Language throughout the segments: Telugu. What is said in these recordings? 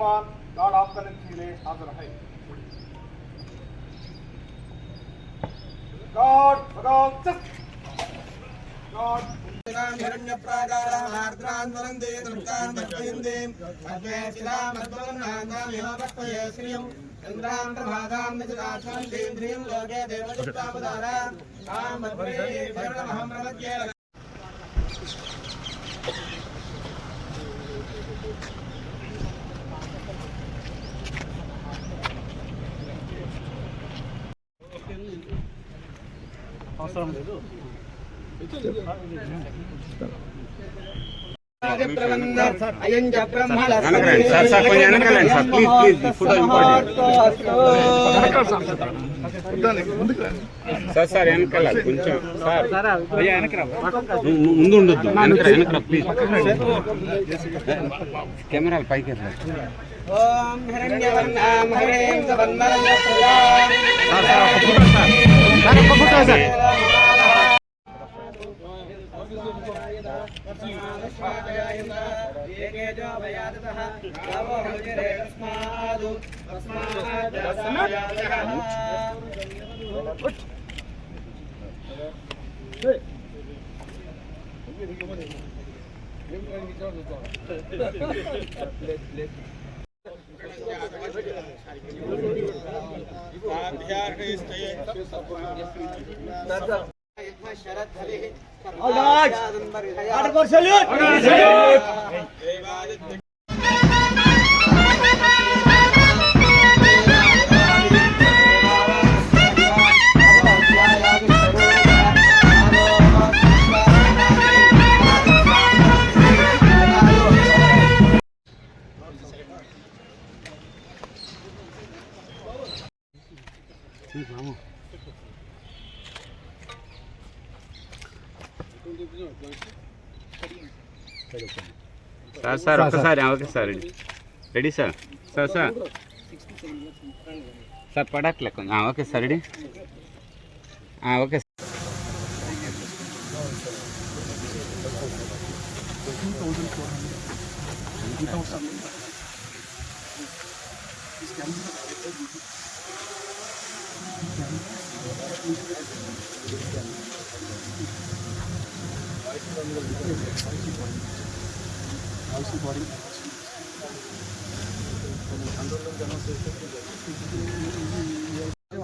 श्रीमान गार्ड ऑफ करने के लिए हाजिर है। गार्ड भगाओ गार्ड हिरण्यप्राकारार्द्रान्वरन्ते दुर्गान् दर्शयन्ते सर्वे शिलामद्वन्नान्दामिहोपक्वये श्रियम् इन्द्रां प्रभागां निजदाचन्द्रेन्द्रियं लोके देवदुष्टावतारा तां मध्वे शरणमहं प्रपद्ये। అవసరం లేదు సార్ వెనకాల కొంచెం సార్ ముందు ఉండొద్దు వెనకరా ప్లీజ్ కెమెరాలు పైకి ఓం హిరణ్యవర్ణాం హరిం సవన్మరయప్రదా సార్ సార్ ఒక్కసారి okay sir ready sir sir sir sir పడట్లే కొంచెం okay sir ready okay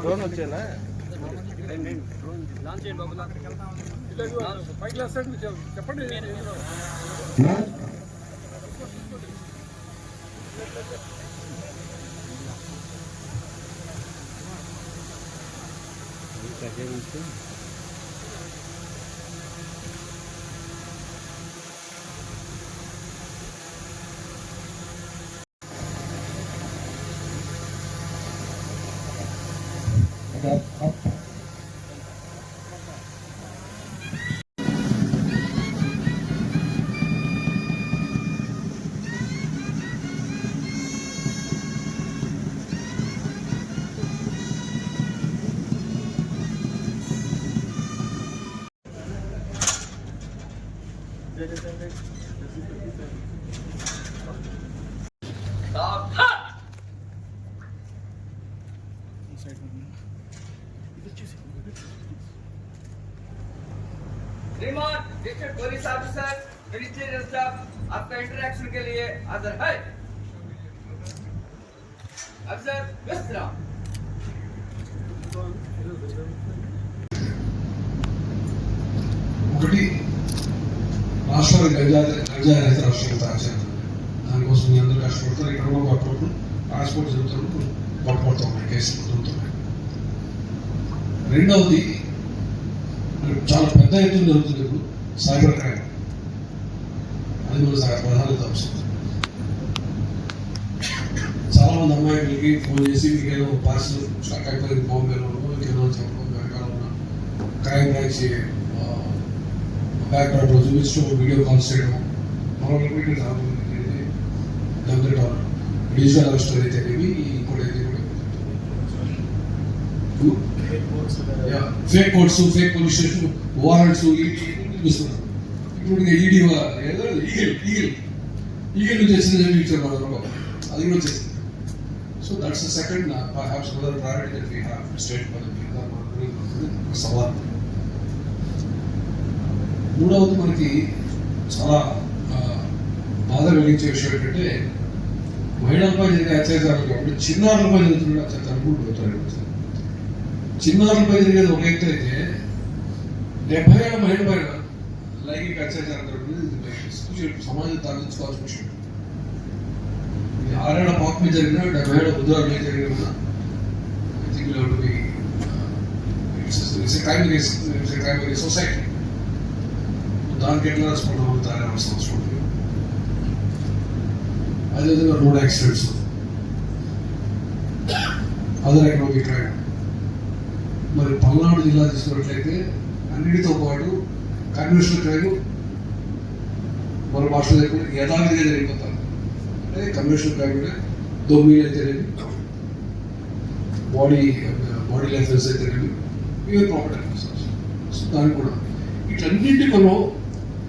drone వచ్చేలా లాంచ్ చేయండి బాబు పై క్లాస్ చెప్పండి श्रीमान district police officer military staff आपका इंटरैक्शन के लिए हाजिर है। अफसर मिश्रा ఒకటి రాష్ట్రానికి గంజాయి రహిత రాష్ట్రం తయారు దానికోసం మీ అందరూ కష్టపడతారు. ఇక్కడ కూడా పట్టుకుంటూ ట్రాన్స్పోర్ట్ జరుగుతున్నప్పుడు పట్టుబడుతూ ఉన్నాయి, కేసులు జరుగుతున్నాయి. రెండవది చాలా పెద్ద ఎత్తున జరుగుతుంది ఇప్పుడు సైబర్ క్రైమ్. అది కూడా ప్రధాన అంశం. చాలా మంది అమ్మాయిలకి ఫోన్ చేసి మీకేదో పార్సల్ స్టక్ అయిపోయింది బాంబేలో ఇంకేదో చెప్పడం వెనకాల ఉన్న క్రైమ్ బ్రాంచ్ బ్యాక్గ్రౌండ్ లో చూపించడం, వీడియో కాల్స్ చేయడం, మరొకటి డిజిటల్ అరెస్ట్ అయితే ఇంకోటి fake courts, fake police station warrants చూస్తున్నారు. ఇప్పుడు ఈడీ ఈగల్ నుంచి వచ్చిందని చూపించారు. అది కూడా వచ్చేసింది. So that's the second perhaps other priority that we have state ఒక సవాల్. మూడవది మనకి చాలా బాధ కలిగించే విషయం ఏంటంటే మహిళలపై జరిగే అత్యాచారాలు కాబట్టి చిన్నారులపై జరుగుతున్న అత్యాచారాలు కూడా జరుగుతారు. చిన్నారులపై జరిగేది ఒక ఎత్తు అయితే 70 ఏళ్ళ మహిళ పైన లైంగిక అత్యాచారం జరుగుతుంది. సమాజం తరలించుకోవాల్సిన విషయం. 6 ఏళ్ల పాప మీద జరిగిన 70 ఏళ్ల బుద్ధాల మీద జరిగిన సొసైటీ దానికి ఎట్లా రెస్పాండ్ అవుతారనే అవసరం ఉంటుంది. అదేవిధంగా road accidents, other economic crime. మరి పల్నాడు జిల్లా తీసుకున్నట్లయితే అన్నిటితో పాటు కన్వెన్షనల్ క్రైమ్ మన భాషలో యథావిధిగా జరిగిపోతారు. అంటే కన్వెన్షనల్ క్రైమ్ దొమ్మిలు అయితేనేమి, బాడీ లెఫ్టెన్స్ అయితేనేమి, ఈవెన్ ప్రాపర్టీ అఫెన్సెస్. సో దానికి కూడా ఇట్లన్నింటి మనం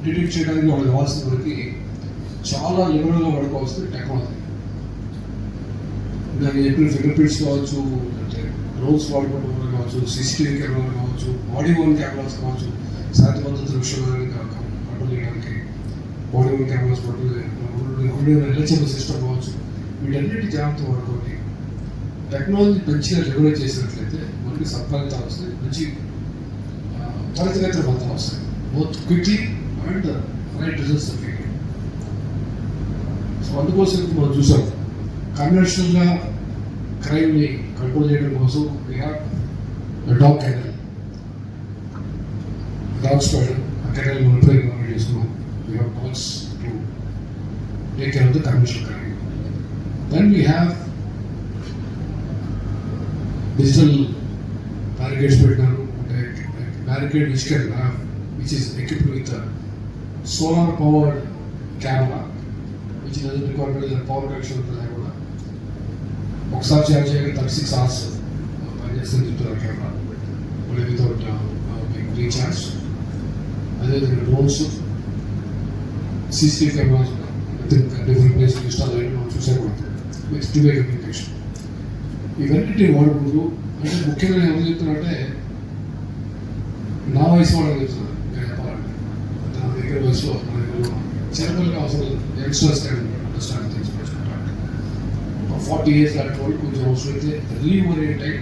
డిటెక్ట్ చేయడానికి వాళ్ళకి కావాల్సిన మనకి చాలా లిబరల్గా వాడుకోవాల్సిన టెక్నాలజీ. దాన్ని చెప్పిన ఫింగర్ ప్రింట్స్ కావచ్చు, అంటే డ్రోన్స్ వాడుకోవడం వల్ల కావచ్చు, సీసీటీవీ కెమెరాలు కావచ్చు, బాడీ ఓన్ కెమెరాస్ కావచ్చు, శాంతి భద్రత విషయాన్ని కంట్రోల్ చేయడానికి body own cameras LHMS system కావచ్చు, వీటన్నిటి జాగ్రత్త వాడుకోండి. టెక్నాలజీ మంచిగా రెగ్యులేట్ చేసినట్లయితే మనకి సత్ఫలితాలు వస్తాయి, మంచి త్వరితగతిన ఫలితాలు వస్తాయి. Both quickly and right results. So అందుకోసం మనం చూసాం కన్వెన్షనల్గా క్రైమ్ని కంట్రోల్ చేయడం కోసం we have dog kennel, dog squad. ఆ కెనల్ మనం చేసుకున్నాం. We have dogs to take care of the conventional crime. Then we have digital barricades పెట్టినారు. అంటే barricade which is equipped with a solar powered camera which doesn't require power connection కూడా ఒకసారి చార్జ్ చేయగా 36 hours పనిచేస్తుంది చెప్తారు కెమెరా వితౌట్ రీఛార్జ్. అదేవిధంగా drones, CCTV cameras different place install చేయడం మనం చూసే కూడా విత్ టూ వే కమ్యూనికేషన్. ఇవన్నిటిని వాడుకుంటూ అంటే ముఖ్యంగా ఎవరు చెప్తున్నారంటే నా వయసు వాళ్ళకి చెప్తున్నారు. చెప్పాలంటే నా దగ్గర వయసులో మన దగ్గర చిన్నపిల్లలకి అవసరం లేదు. యంగ్స్టర్స్ కానీ అండర్స్టాండ్ తెలుసుకుంటారు. 40 years దాటి వాళ్ళు కొంచెం అవసరం అయితే రీఓరియంట్ అయ్యి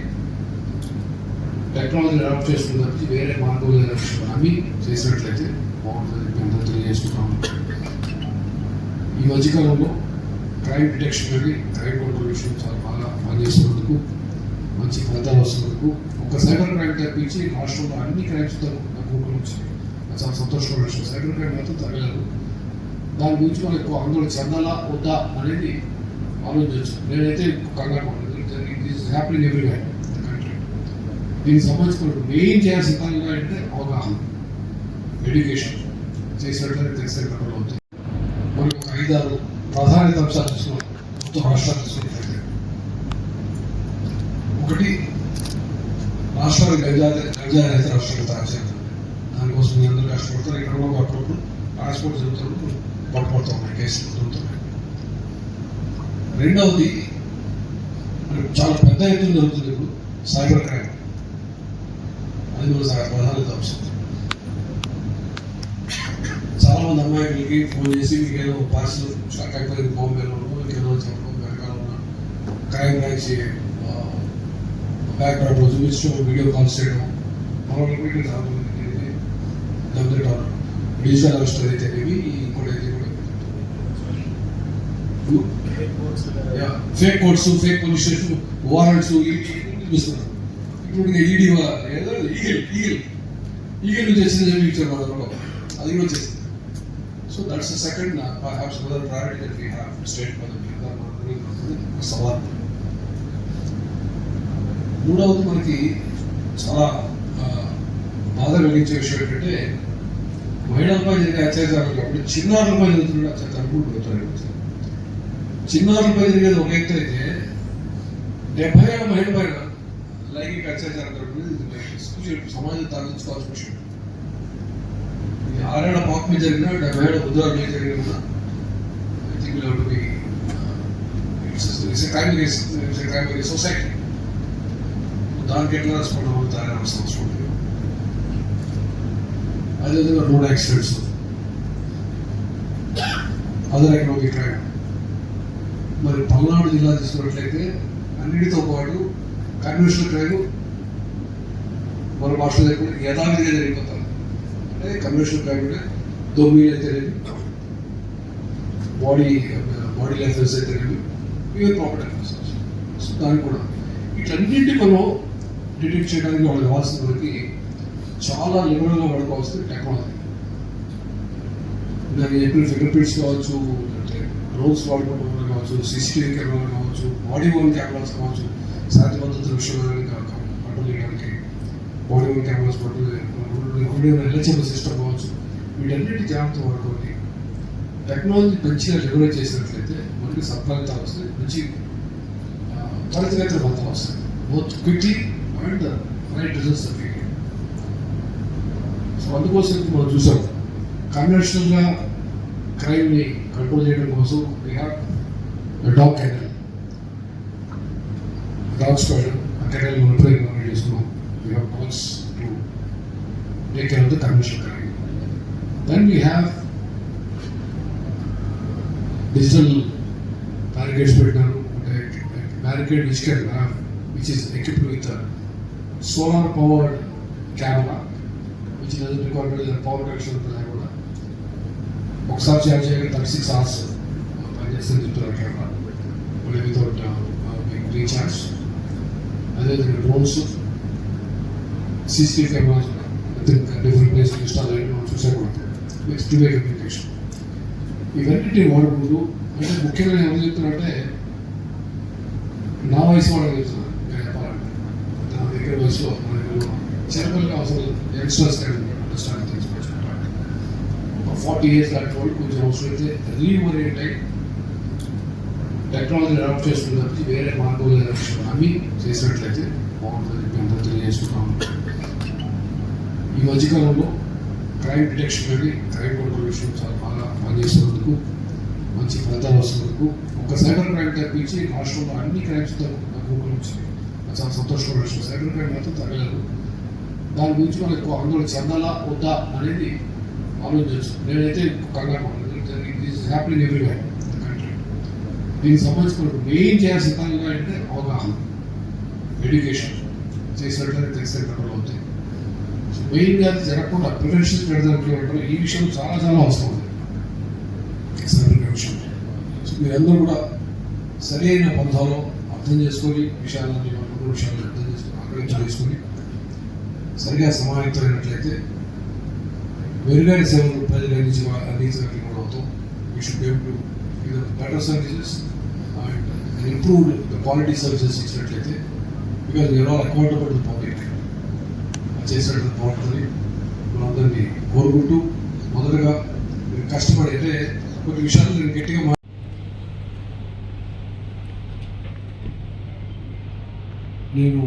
టెక్నాలజీ అడాప్ట్ చేసుకున్న తప్పించి వేరే మార్గం అవి చేసినట్లయితే బాగుంటుంది. మేము తెలియజేసుకుంటాము. ఈ మధ్యకాలంలో క్రైమ్ డిటెక్షన్ కానీ క్రైమ్ కంట్రోల్ విషయం చాలా బాగా పనిచేస్తున్నందుకు, మంచి ఫలితాలు వస్తున్నందుకు, ఒక సైబర్ క్రైమ్ తప్పించి రాష్ట్రంలో అన్ని క్రైమ్స్ తగ్గుకుంటూ వచ్చింది. చాలా సంతోషమైన విషయం. సైబర్ క్రైమ్ మాత్రం తగ్గలేదు. దాని గురించి మనం ఎక్కువ ఆందోళన చెందాలా వద్దా అనేది ఆలోచించవచ్చు. నేనైతే కంగారు happening everywhere in the country. దీనికి సంబంధించిన మెయిన్ చేయాల్సిన పనిగా అంటే అవగాహన, ఎడ్యుకేషన్ చేసినట్లయితే తెలిసే కంట్రోల్ అవుతుంది. మనకు ఒక 5-6 ప్రాధాన్యత అంశాలు తీసుకున్నాం మొత్తం రాష్ట్రాలు తీసుకున్నట్లయితే. ఒకటి, రాష్ట్రానికి గంజాయి రాష్ట్రంగా తయారు చేయాలి. దానికోసం మీ అందరూ కష్టపడతారు. ఇక్కడ కూడా అప్పుడప్పుడు ట్రాన్స్పోర్ట్ జరుగుతున్నప్పుడు పట్టుపడుతూ ఉన్నాయి, కేసులు జరుగుతున్నాయి. రెండవది, చాలా పెద్ద ఎత్తున జరుగుతుంది ఇప్పుడు సైబర్ క్రైమ్. అది కూడా ప్రాధాన్యత అంశం. చాలా మంది అమ్మాయిలకి ఫోన్ చేసి మీకు ఏదో పార్సల్ స్టాక్ అయిపోయింది బాంబేలో, ఇంకేదో చెప్పడం వెనకాల ఉన్న క్రైమ్ బ్రాంచ్ బ్యాక్ డ్రాప్లో చూపించడం, వీడియో కాల్స్ చేయడం, మనకి డిజిటల్ అరెస్ట్ అయితేనేవి, ఇంకోటి అయితే కూడా fake courts, fake police station warrants చూపిస్తున్నారు. ఇప్పుడు ఈడీ ఏదో ఈగల్ నుంచి వచ్చిందని ఇచ్చారు మన, అది కూడా వచ్చేసింది. So that's the second perhaps other priority that we have state ఒక సవాల్. మూడవది మనకి చాలా బాధ కలిగించే విషయం ఏంటంటే మహిళలపై జరిగే అత్యాచారాలు కాబట్టి చిన్నారులపై జరుగుతున్న అత్యాచారాలు కూడా జరుగుతారు. చిన్నారులపై జరిగేది ఒక ఎత్తు అయితే 70 ఏళ్ల మహిళ పైన లైంగిక అత్యాచారం జరుగుతుంది. సమాజం తరలించుకోవాల్సిన విషయం. 6 ఏళ్ల పాప మీద జరిగిన 70 ఏళ్ల బుద్ధాల మీద జరిగిన ఇట్స్ క్రైమ్ సొసైటీ. దానికి ఎట్లా రెస్పాండ్ అవుతారనే అవసరం ఉంటుంది. అదేవిధంగా road accidents, other economic crime. మరి పల్నాడు జిల్లా తీసుకున్నట్లయితే అన్నిటితో పాటు కన్వెన్షనల్ క్రైమ్ మన భాషలో లేకుండా యథావిధిగా జరిగిపోతారు. అంటే కన్వెన్షనల్ క్రైమ్ అంటే దొంగలు అయితేనేమి, బాడీ లెఫర్స్ అయితేనేమి, ఇవే ప్రాపర్టీ అఫెన్సెస్. సో దానికి కూడా ఇట్లన్నింటి మనం డిటెక్ట్ చేయడానికి వాళ్ళకి కావాల్సిన మనకి చాలా లిబరల్గా వాడుకోవాల్సిన టెక్నాలజీ. దాన్ని చెప్పిన ఫింగర్ ప్రింట్స్ కావచ్చు, అంటే డ్రోన్స్ వాడుకోవడం కావచ్చు, సీసీటీవీ కెమెరాలు కావచ్చు, బాడీ ఓన్ కెమెరాస్ కావచ్చు, శాంతి భద్రతల విషయంలో కంట్రోల్ చేయడానికి బాడీ ఓన్ కెమెరాస్ ఎల్హెచ్ఎంఎల్ సిస్టమ్ కావచ్చు, వీటన్నిటి జాగ్రత్త వాడుకోవాలి. టెక్నాలజీ మంచిగా లిబరేట్ చేసినట్లయితే మనకి సత్ఫలితాలు వస్తాయి, మంచి త్వరితగతిన ఫలితాలు వస్తాయి, both quickly and right results. So అందుకోసం మనం చూసాం కన్వెన్షనల్గా క్రైమ్ని కంట్రోల్ చేయడం కోసం we have dog kennel, dog squad. ఆ కెనల్ మనం ఎప్పుడైనా చేసుకున్నాం. We have dogs to take care of the conventional crime. Then we have digital barricades పెట్టినారు. అంటే barricade which is equipped with solar powered camera which doesn't require power connection లేకుండా ఒకసారి చార్జ్ చేయగా 36 hours పనిచేస్తుంది చెప్తున్నారు కెమెరా వితౌట్ రీఛార్జ్. అదేవిధంగా drones, CCTV cameras different place install అయ్యి మనం చూసేకూడదు. Next two way communication. ఇవన్నిటిని వాడుకుంటూ, అంటే ముఖ్యంగా నేను ఎవరు చెప్తున్నానంటే నా వయసు వాళ్ళకి చెప్తున్నాను. నేను చెప్పాలంటే నా దగ్గర వయసులో చిన్నపిల్లలకి అవసరం లేదు, యంగ్స్టర్స్ అండర్స్టాండ్ థింగ్స్. 40 years దాటి వాళ్ళు కొంచెం అవసరం అయితే రీఓరియంట్ అయ్యి టెక్నాలజీ అడాప్ట్ చేసుకున్నప్పటికీ వేరే మార్గం లేదా అవి చేసినట్లయితే బాగుంటుంది చెప్పి అందరూ తెలియజేసుకుంటాము. ఈ మధ్యకాలంలో క్రైమ్ డిటెక్షన్ కానీ క్రైమ్ కంట్రోల్ విషయం చాలా బాగా పనిచేసినందుకు, మంచి ఫలితాలు వస్తున్నందుకు, ఒక సైబర్ క్రైమ్ తప్పించి రాష్ట్రంలో అన్ని క్రైమ్స్ తగ్గుముఖం వచ్చింది. చాలా సంతోషమైన విషయం. సైబర్ క్రైమ్ మాత్రం తగ్గలేదు. దాని గురించి మనం ఎక్కువ ఆందోళన చెందాలా వద్దా అనేది ఆలోచించవచ్చు. నేనైతే కంగారు పడలేదు. This is happening everywhere in the country. దీనికి సంబంధించి మనకు మెయిన్ చేయాల్సిన విధంగా అంటే అవగాహన, ఎడ్యుకేషన్ చేసినట్లయితే తెలిసే కంట్రోల్ అవుతాయి. మెయిన్గా జరగకుండా ప్రివెన్షన్ పెడదానికి ఏమంటారు, ఈ విషయం చాలా చాలా అవసరం ఉంది సైబర్ క్రైమ్ విషయం. సో మీరందరూ కూడా సరైన పంథాలో అర్థం చేసుకొని విషయాలని అర్థం చేసుకొని ఆకలించి చేసుకొని సరిగా సమాయత్తమైనట్లయితే మెరుగైన సేవలు ప్రజలు అందించడానికి కూడా అవుతాం. We should be able to give better services and improved the quality services ఇచ్చినట్లయితే, because we are all accountable to public. చేసినట్టు బాగుంటుంది. మనందరినీ కోరుకుంటూ మొదటగా మీరు కష్టపడి, అంటే కొన్ని విషయాలు నేను గట్టిగా నేను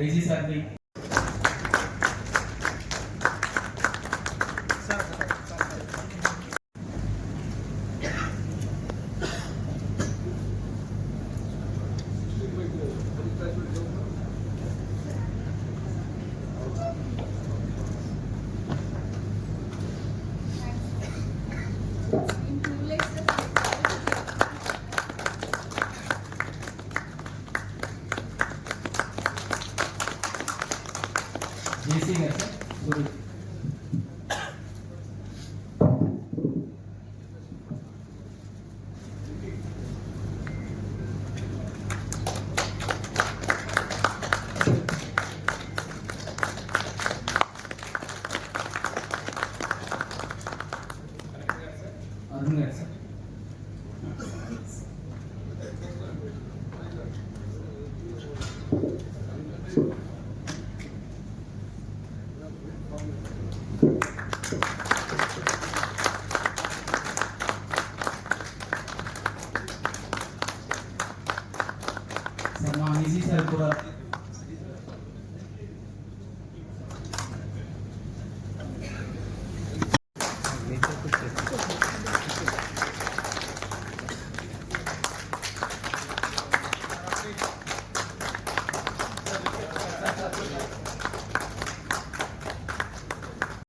ఐజీ సార్ని జేసీ గారు సార్. సార్ మా ఈజీ సార్ కూడా